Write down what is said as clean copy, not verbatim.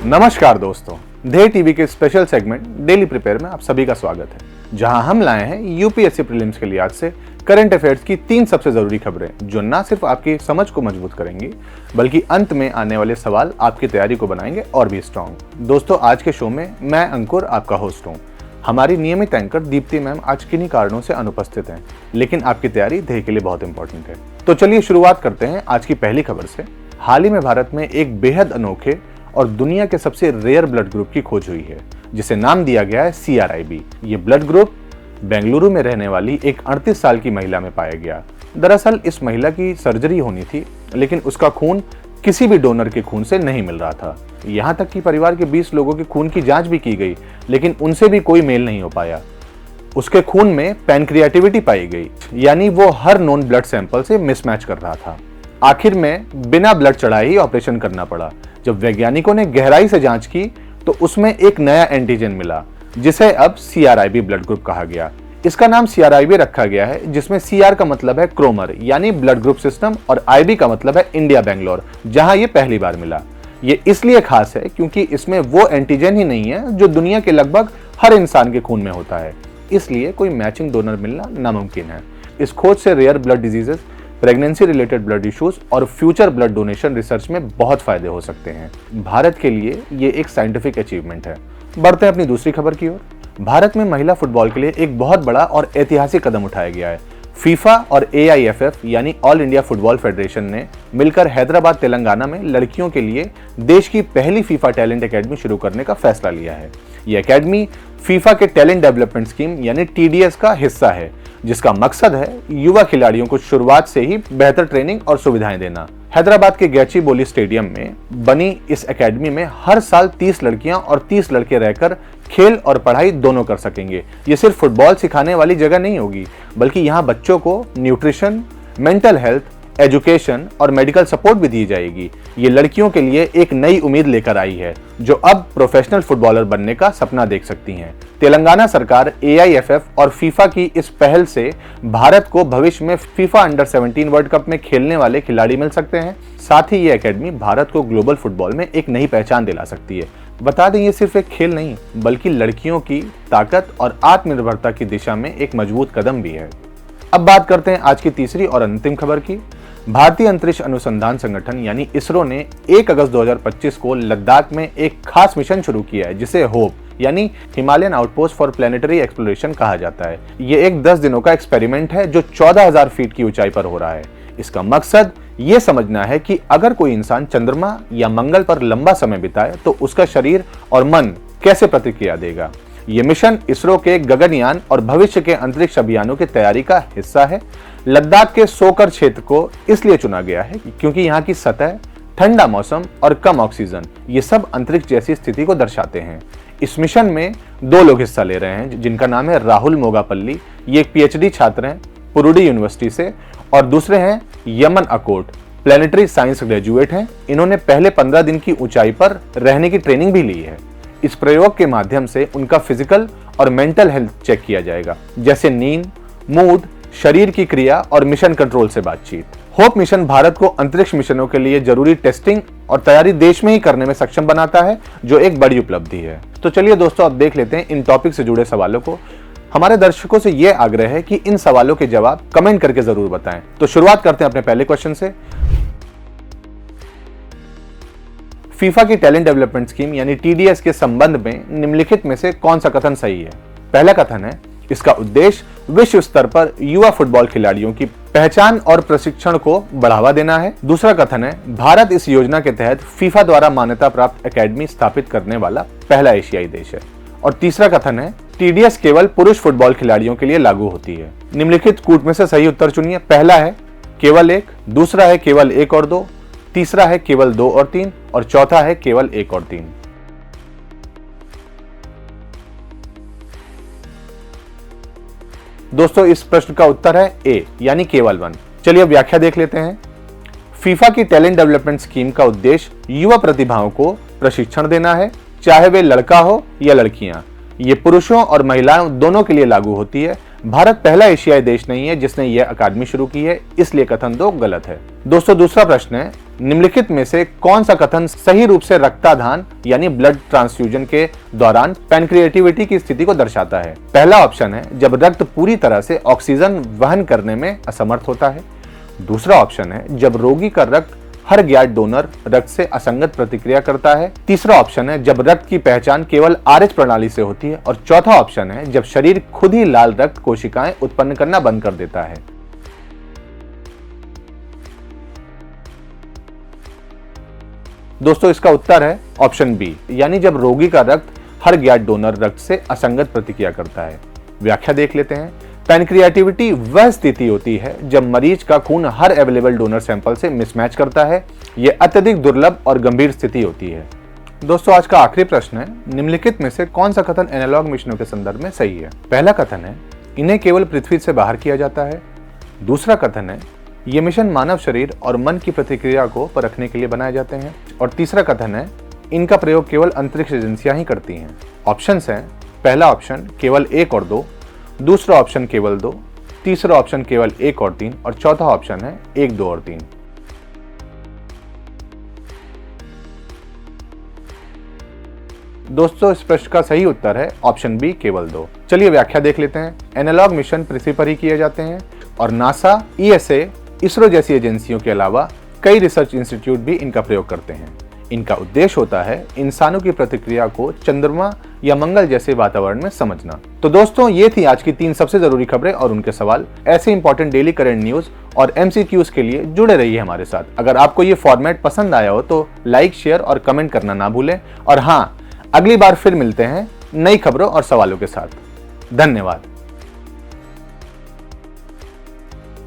नमस्कार दोस्तों, ध्येय टीवी के स्पेशल सेगमेंट डेली प्रिपेयर में आप सभी का स्वागत है, जहां हम लाए हैं यूपीएससी प्रीलिम्स के लिहाज से करंट अफेयर्स की 3 सबसे जरूरी खबरें जो न सिर्फ आपकी समझ को मजबूत करेंगी बल्कि अंत में आने वाले सवाल आपकी तैयारी को बनाएंगे और भी स्ट्रॉन्ग। दोस्तों, आज के शो में मैं अंकुर आपका होस्ट हूँ। हमारी नियमित एंकर दीप्ति मैम आज किन्हीं कारणों से अनुपस्थित हैं, लेकिन आपकी तैयारी ध्येय के लिए बहुत इंपॉर्टेंट है। तो चलिए शुरुआत करते हैं आज की पहली खबर से। हाल ही में भारत में एक बेहद अनोखे और दुनिया के सबसे रेयर ब्लड ग्रुप की खोज हुई है, जिसे नाम दिया गया है CRIB। ये ब्लड ग्रुप बेंगलुरु में रहने वाली एक 38 साल की महिला में पाया गया। दरअसल इस महिला की सर्जरी होनी थी, लेकिन उसका खून किसी भी डोनर के खून से नहीं मिल रहा था। यहाँ तक कि परिवार के 20 लोगों के खून की जांच भी की गई, लेकिन उनसे भी कोई मेल नहीं हो पाया। उसके खून में पैनक्रिएटिविटी पाई गई, यानी वो हर नॉन ब्लड सैंपल से मिसमैच कर रहा था। आखिर में बिना ब्लड चढ़ाए ही ऑपरेशन करना पड़ा। जब वैज्ञानिकों ने गहराई से जांच की तो उसमें एक नया एंटीजन मिला, जिसे अब CRIB ब्लड ग्रुप कहा गया। इसका नाम CRIB रखा गया है, जिसमें CR का मतलब है क्रोमर यानी ब्लड ग्रुप सिस्टम और IB का मतलब है इंडिया बेंगलोर, जहां ये पहली बार मिला। ये इसलिए खास है क्योंकि इसमें वो एंटीजन ही नहीं है जो दुनिया के लगभग हर इंसान के खून में होता है, इसलिए कोई मैचिंग डोनर मिलना नामुमकिन है। इस खोज से rare blood diseases, pregnancy related blood issues और फ्यूचर ब्लड डोनेशन रिसर्च में बहुत फायदे हो सकते हैं। भारत के लिए ये एक साइंटिफिक अचीवमेंट है। बढ़ते हैं अपनी दूसरी खबर की ओर। भारत में महिला फुटबॉल के लिए एक बहुत बड़ा और ऐतिहासिक कदम उठाया गया है। फीफा और AIFF यानी ऑल इंडिया फुटबॉल फेडरेशन ने मिलकर हैदराबाद तेलंगाना में लड़कियों के लिए देश की पहली फीफा टैलेंट एकेडमी शुरू करने का फैसला लिया है। यह एकेडमी फीफा के टैलेंट डेवलपमेंट स्कीम यानी TDS का हिस्सा है, जिसका मकसद है युवा खिलाड़ियों को शुरुआत से ही बेहतर ट्रेनिंग और सुविधाएं देना। हैदराबाद के गैचीबोली स्टेडियम में बनी इस एकेडमी में हर साल 30 लड़कियां और 30 लड़के रहकर खेल और पढ़ाई दोनों कर सकेंगे। ये सिर्फ फुटबॉल सिखाने वाली जगह नहीं होगी, बल्कि यहाँ बच्चों को न्यूट्रिशन, मेंटल हेल्थ, एजुकेशन और मेडिकल सपोर्ट भी दी जाएगी। ये लड़कियों के लिए एक नई उम्मीद लेकर आई है, जो अब प्रोफेशनल फुटबॉलर बनने का सपना देख सकती हैं। तेलंगाना सरकार, AIFF और फीफा की इस पहल से भारत को भविष्य में फीफा अंडर 17 वर्ल्ड कप में खेलने वाले खिलाड़ी मिल सकते हैं। साथ ही ये एकेडमी भारत को ग्लोबल फुटबॉल में एक नई पहचान दिला सकती है। बता दें, ये सिर्फ एक खेल नहीं, बल्कि लड़कियों की ताकत और आत्मनिर्भरता की दिशा में एक मजबूत कदम भी है। अब बात करते हैं आज की तीसरी और अंतिम खबर की। भारतीय अंतरिक्ष अनुसंधान संगठन यानी इसरो ने 1 अगस्त 2025 को लद्दाख में एक खास मिशन शुरू किया है, जिसे होप यानी Himalayan outpost for planetary exploration कहा जाता है। ये एक 10 दिनों का एक्सपेरिमेंट है जो 14,000 फीट की ऊंचाई पर हो रहा है। इसका मकसद ये समझना है कि अगर कोई इंसान चंद्रमा या मंगल पर लंबा समय बिताए तो उसका शरीर और मन कैसे प्रतिक्रिया देगा। ये मिशन इसरो के गगनयान और भविष्य के अंतरिक्ष अभियानों की तैयारी का हिस्सा है। लद्दाख के सोकर क्षेत्र को इसलिए चुना गया है क्योंकि यहाँ की सतह, ठंडा मौसम और कम ऑक्सीजन, ये सब अंतरिक्ष जैसी स्थिति को दर्शाते हैं। इस मिशन में 2 लोग हिस्सा ले रहे हैं, जिनका नाम है राहुल मोगापल्ली। ये एक PhD छात्र हैं पुरुडी यूनिवर्सिटी से, और दूसरे हैं Yemen Akot, planetary science graduate हैं। इन्होंने पहले 15 दिन की ऊंचाई पर रहने की ट्रेनिंग भी ली है। इस प्रयोग के माध्यम से उनका फिजिकल और मेंटल हेल्थ चेक किया जाएगा, जैसे नींद, मूड, शरीर की क्रिया और मिशन कंट्रोल से बातचीत। होप मिशन भारत को अंतरिक्ष मिशनों के लिए जरूरी टेस्टिंग और तैयारी देश में ही करने में सक्षम बनाता है, जो एक बड़ी उपलब्धि है। तो चलिए दोस्तों, अब देख लेते हैं इन टॉपिक से जुड़े सवालों को। हमारे दर्शकों से यह आग्रह है कि इन सवालों के जवाब कमेंट करके जरूर बताएं। तो शुरुआत करते हैं अपने पहले क्वेश्चन से। फीफा की टैलेंट डेवलपमेंट स्कीम यानी TDS के संबंध में निम्नलिखित में से कौन सा कथन सही है? पहला कथन है, इसका उद्देश्य विश्व स्तर पर युवा फुटबॉल खिलाड़ियों की पहचान और प्रशिक्षण को बढ़ावा देना है। दूसरा कथन है, भारत इस योजना के तहत फीफा द्वारा मान्यता प्राप्त एकेडमी स्थापित करने वाला पहला एशियाई देश है। और तीसरा कथन है, TDS केवल पुरुष फुटबॉल खिलाड़ियों के लिए लागू होती है। निम्नलिखित कूट में से सही उत्तर चुनिए। पहला है केवल 1, दूसरा है केवल 1 और 2, तीसरा है केवल 2 और 3, और चौथा है केवल 1 और 3। दोस्तों, इस प्रश्न का उत्तर है A यानी केवल 1। चलिए अब व्याख्या देख लेते हैं। फीफा की टैलेंट डेवलपमेंट स्कीम का उद्देश्य युवा प्रतिभाओं को प्रशिक्षण देना है, चाहे वे लड़का हो या लड़कियां। ये पुरुषों और महिलाओं दोनों के लिए लागू होती है। भारत पहला एशियाई देश नहीं है जिसने यह अकादमी शुरू की है, इसलिए कथन 2 गलत है। दोस्तों, दूसरा प्रश्न है, निम्नलिखित में से कौन सा कथन सही रूप से रक्तादान यानी ब्लड ट्रांसफ्यूजन के दौरान पैनक्रिएटिविटी की स्थिति को दर्शाता है? पहला ऑप्शन है जब रक्त पूरी तरह से ऑक्सीजन वहन करने में असमर्थ होता है। दूसरा ऑप्शन है जब रोगी का रक्त हर ज्ञात डोनर रक्त से असंगत प्रतिक्रिया करता है। तीसरा ऑप्शन है जब रक्त की पहचान केवल आरएच प्रणाली से होती है। और चौथा ऑप्शन है जब शरीर खुद ही लाल रक्त कोशिकाएं उत्पन्न करना बंद कर देता है। दोस्तों, इसका उत्तर है ऑप्शन बी, यानी जब रोगी का रक्त हर ज्ञात डोनर रक्त से असंगत प्रतिक्रिया करता है। व्याख्या देख लेते हैं। पैनक्रिएटिविटी वह स्थिति होती है जब मरीज का खून हर अवेलेबल डोनर सैंपल से मिसमैच करता है। यह अत्यधिक दुर्लभ और गंभीर स्थिति होती है। दोस्तों, आज का आखिरी प्रश्न है, निम्नलिखित में से कौन सा कथन एनालॉग मिशनों के संदर्भ में सही है? पहला कथन है इन्हें केवल पृथ्वी से बाहर किया जाता है। दूसरा कथन है ये मिशन मानव शरीर और मन की प्रतिक्रिया को परखने के लिए बनाए जाते हैं। और तीसरा कथन है इनका प्रयोग केवल अंतरिक्ष एजेंसियां ही करती हैं। ऑप्शंस हैं, पहला ऑप्शन केवल 1 और 2, दूसरा ऑप्शन केवल 2, तीसरा ऑप्शन केवल 1 और 3 और चौथा ऑप्शन है 1, 2 और 3। दोस्तों, इस प्रश्न का सही उत्तर है ऑप्शन बी, केवल 2। चलिए व्याख्या देख लेते हैं। एनालॉग मिशन पृथ्वी पर ही किए जाते हैं और नासा, ईएसए, इसरो जैसी एजेंसियों के अलावा कई रिसर्च इंस्टीट्यूट भी इनका प्रयोग करते हैं। इनका उद्देश्य होता है इंसानों की प्रतिक्रिया को चंद्रमा या मंगल जैसे वातावरण में समझना। तो दोस्तों, ये थी आज की 3 सबसे जरूरी खबरें और उनके सवाल। ऐसे इंपॉर्टेंट डेली करंट न्यूज और एमसीक्यूज के लिए जुड़े रहिए हमारे साथ। अगर आपको ये फॉर्मेट पसंद आया हो तो लाइक, शेयर और कमेंट करना ना भूलें। और हाँ, अगली बार फिर मिलते हैं नई खबरों और सवालों के साथ। धन्यवाद।